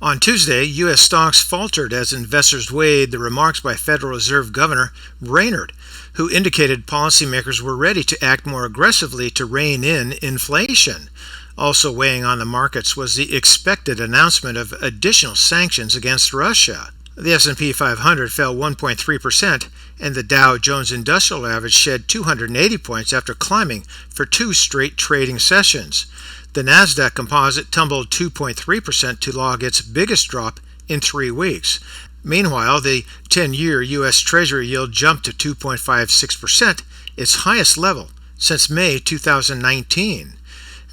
On Tuesday, U.S. stocks faltered as investors weighed the remarks by Federal Reserve Governor Brainard, who indicated policymakers were ready to act more aggressively to rein in inflation. Also weighing on the markets was the expected announcement of additional sanctions against Russia. The S&P 500 fell 1.3%, and the Dow Jones Industrial Average shed 280 points after climbing for two straight trading sessions. The Nasdaq Composite tumbled 2.3% to log its biggest drop in 3 weeks. Meanwhile, the 10-year U.S. Treasury yield jumped to 2.56%, its highest level since May 2019.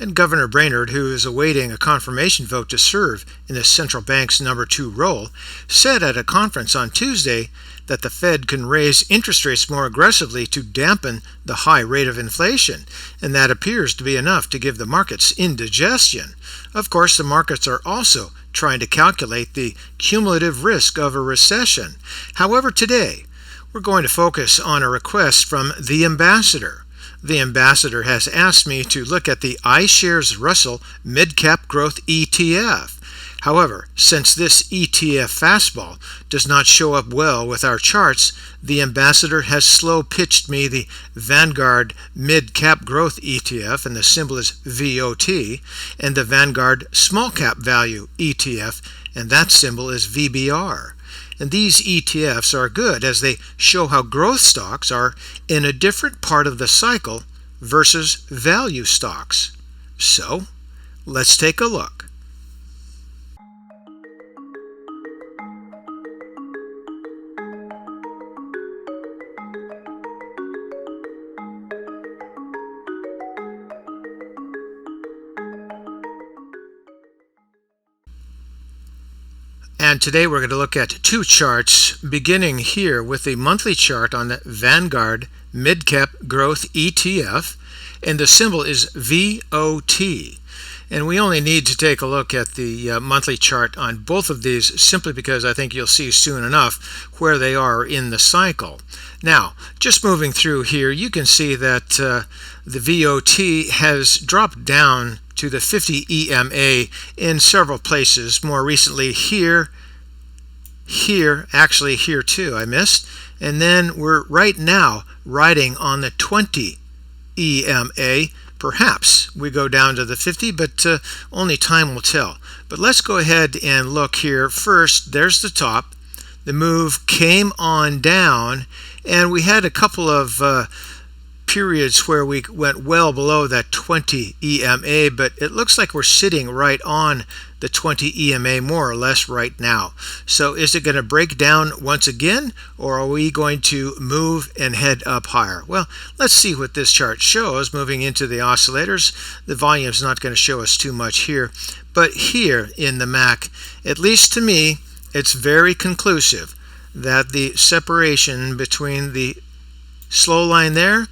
And Governor Brainard, who is awaiting a confirmation vote to serve in the central bank's number 2 role, said at a conference on Tuesday that the Fed can raise interest rates more aggressively to dampen the high rate of inflation, and that appears to be enough to give the markets indigestion. Of course, the markets are also trying to calculate the cumulative risk of a recession. However, today, we're going to focus on a request from the ambassador. The ambassador has asked me to look at the iShares Russell Mid-Cap Growth ETF. However, since this ETF fastball does not show up well with our charts, the ambassador has slow-pitched me the Vanguard Mid-Cap Growth ETF, and the symbol is VOT, and the Vanguard Small Cap Value ETF, and that symbol is VBR. And these ETFs are good as they show how growth stocks are in a different part of the cycle versus value stocks. So, let's take a look. And today we're going to look at two charts, beginning here with the monthly chart on the Vanguard Mid-Cap Growth ETF, and the symbol is VOT. And we only need to take a look at the monthly chart on both of these simply because I think you'll see soon enough where they are in the cycle. Now, just moving through here, you can see that the VOT has dropped down to the 50 EMA in several places. More recently here, actually here too, I missed. And then we're right now riding on the 20 EMA. Perhaps we go down to the 50, but only time will tell. But let's go ahead and look here. First, there's the top. The move came on down, and we had a couple of periods where we went well below that 20 EMA, but it looks like we're sitting right on the 20 EMA more or less right now. So is it going to break down once again, or are we going to move and head up higher? Well, let's see what this chart shows. Moving into the oscillators, the volume is not going to show us too much here, but here in the MAC, at least to me, it's very conclusive that the separation between the slow line there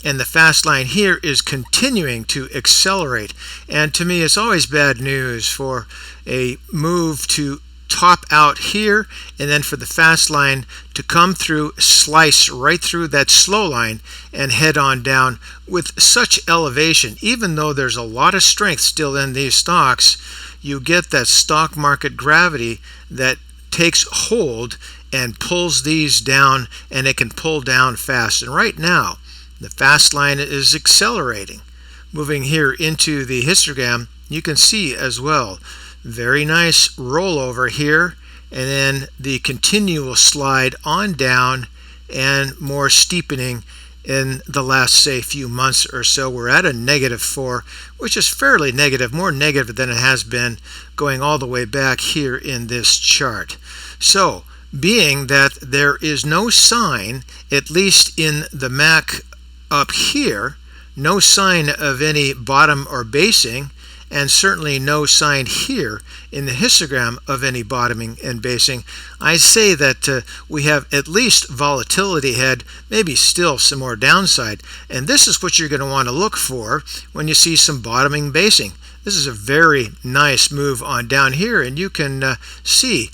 and the fast line here is continuing to accelerate. And to me, it's always bad news for a move to top out here and then for the fast line to come through, slice right through that slow line and head on down with such elevation. Even though there's a lot of strength still in these stocks, you get that stock market gravity that takes hold and pulls these down, and it can pull down fast. And right now, the fast line is accelerating. Moving here into the histogram, you can see as well, very nice rollover here, and then the continual slide on down and more steepening in the last, say, few months or so. We're at a -4, which is fairly negative, more negative than it has been going all the way back here in this chart. So, being that there is no sign, at least in the MAC up here, no sign of any bottom or basing, and certainly no sign here in the histogram of any bottoming and basing, I say that we have at least volatility ahead, maybe still some more downside. And this is what you're going to want to look for when you see some bottoming basing. This is a very nice move on down here, and you can see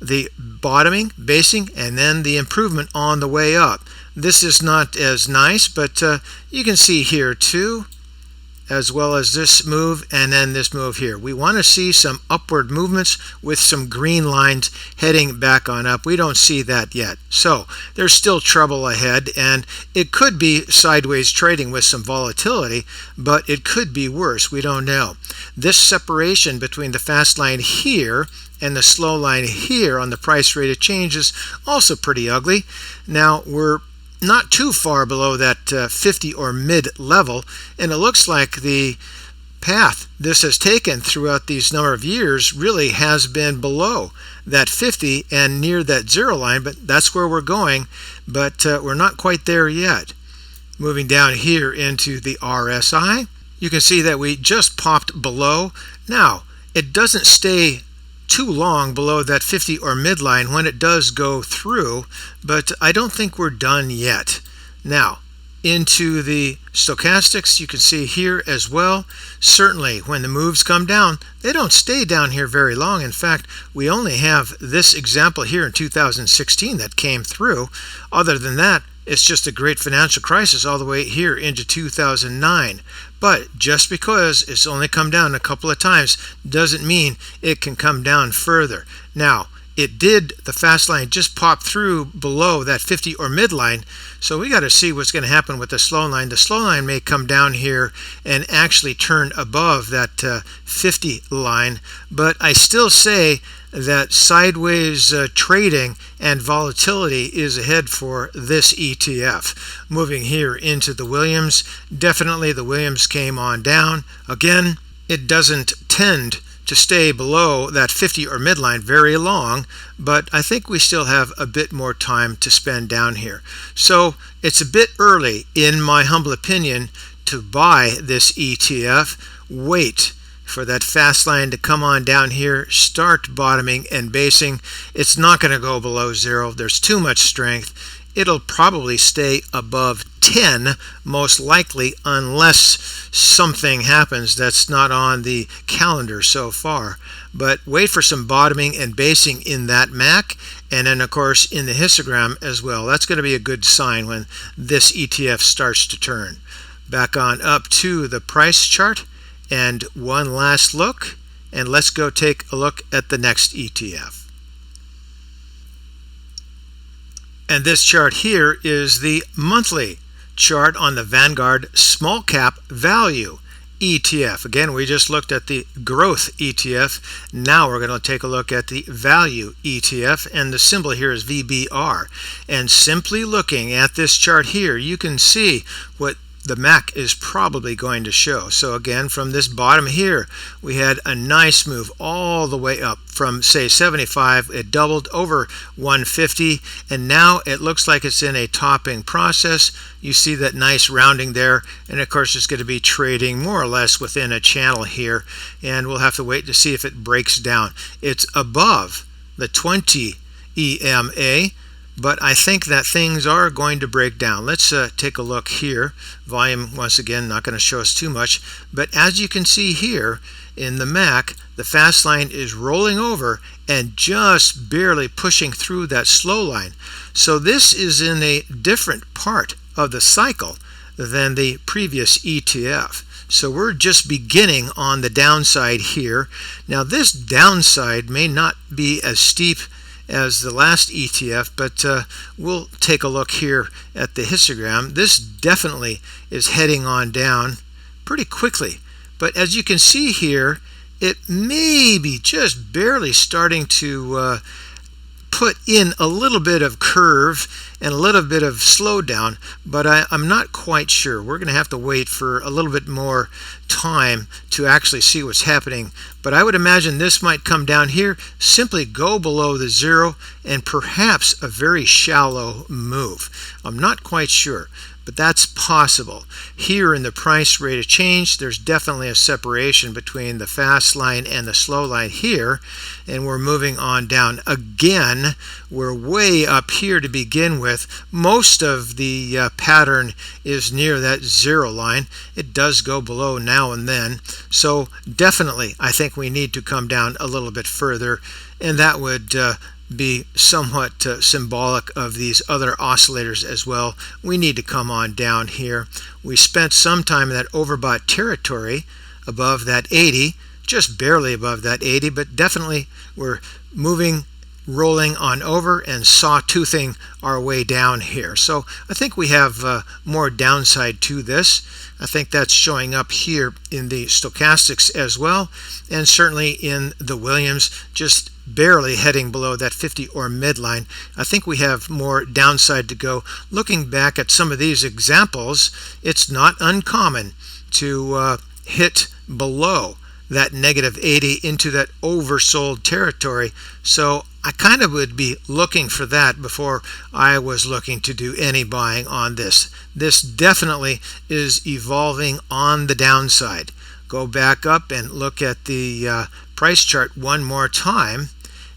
the bottoming, basing, and then the improvement on the way up. This is not as nice, but you can see here too as well as this move and then this move here. We want to see some upward movements with some green lines heading back on up. We don't see that yet. So there's still trouble ahead, and it could be sideways trading with some volatility, but it could be worse. We don't know. This separation between the fast line here and the slow line here on the price rate of change is also pretty ugly. Now we're not too far below that 50 or mid level, and it looks like the path this has taken throughout these number of years really has been below that 50 and near that zero line, but that's where we're going, but we're not quite there yet. Moving down here into the RSI, you can see that we just popped below. Now it doesn't stay too long below that 50 or midline when it does go through, but I don't think we're done yet. Now into the stochastics, you can see here as well, certainly when the moves come down, they don't stay down here very long. In fact, we only have this example here in 2016 that came through. Other than that, it's just a great financial crisis all the way here into 2009. But just because it's only come down a couple of times doesn't mean it can come down further. Now, it did, the fast line just popped through below that 50 or midline, so we got to see what's going to happen with the slow line. The slow line may come down here and actually turn above that 50 line, but I still say that sideways trading and volatility is ahead for this ETF. Moving here into the Williams, definitely the Williams came on down. Again, it doesn't tend to stay below that 50 or midline very long, but I think we still have a bit more time to spend down here. So it's a bit early, in my humble opinion, to buy this ETF. Wait for that fast line to come on down here, start bottoming and basing. It's not going to go below zero. There's too much strength. It'll probably stay above 10 most likely, unless something happens that's not on the calendar so far. But wait for some bottoming and basing in that MAC, and then of course in the histogram as well. That's going to be a good sign when this ETF starts to turn. Back on up to the price chart, and one last look, and let's go take a look at the next ETF. And this chart here is the monthly chart on the Vanguard Small Cap Value ETF. Again, we just looked at the growth ETF. Now we're going to take a look at the value ETF, and the symbol here is VBR. And simply looking at this chart here, you can see what the MAC is probably going to show. So again, from this bottom here, we had a nice move all the way up from, say, 75. It doubled over 150, and now it looks like it's in a topping process. You see that nice rounding there, and of course it's going to be trading more or less within a channel here, and we'll have to wait to see if it breaks down. It's above the 20 EMA, but I think that things are going to break down. Let's take a look here. Volume, once again, not going to show us too much, but as you can see here in the MAC, the fast line is rolling over and just barely pushing through that slow line. So this is in a different part of the cycle than the previous ETF. So we're just beginning on the downside here. Now this downside may not be as steep as the last ETF, but we'll take a look here at the histogram. This definitely is heading on down pretty quickly, but as you can see here, it may be just barely starting to put in a little bit of curve and a little bit of slowdown, but I'm not quite sure. We're going to have to wait for a little bit more time to actually see what's happening. But I would imagine this might come down here, simply go below the zero, and perhaps a very shallow move. I'm not quite sure, but that's possible. Here in the price rate of change, there's definitely a separation between the fast line and the slow line here, and we're moving on down. Again, we're way up here to begin with. Most of the pattern is near that zero line. It does go below now and then, so definitely I think we need to come down a little bit further, and that would be somewhat symbolic of these other oscillators as well. We need to come on down here. We spent some time in that overbought territory above that 80, just barely above that 80, but definitely we're moving, rolling on over and sawtoothing our way down here. So I think we have more downside to this. I think that's showing up here in the stochastics as well, and certainly in the Williams, just barely heading below that 50 or midline. I think we have more downside to go. Looking back at some of these examples, it's not uncommon to hit below that negative 80 into that oversold territory. So I kind of would be looking for that before I was looking to do any buying on this. This definitely is evolving on the downside. Go back up and look at the price chart one more time,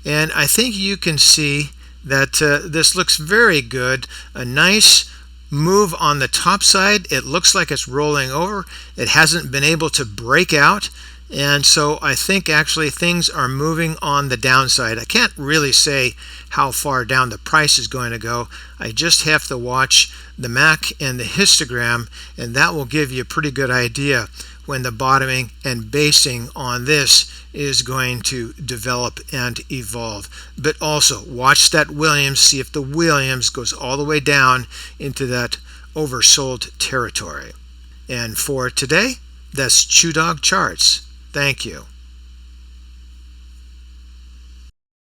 and I think you can see that this looks very good. A nice move on the top side. It looks like it's rolling over. It hasn't been able to break out. And so I think actually things are moving on the downside. I can't really say how far down the price is going to go. I just have to watch the MAC and the histogram, and that will give you a pretty good idea when the bottoming and basing on this is going to develop and evolve. But also watch that Williams, see if the Williams goes all the way down into that oversold territory. And for today, that's ChewDog Charts. Thank you.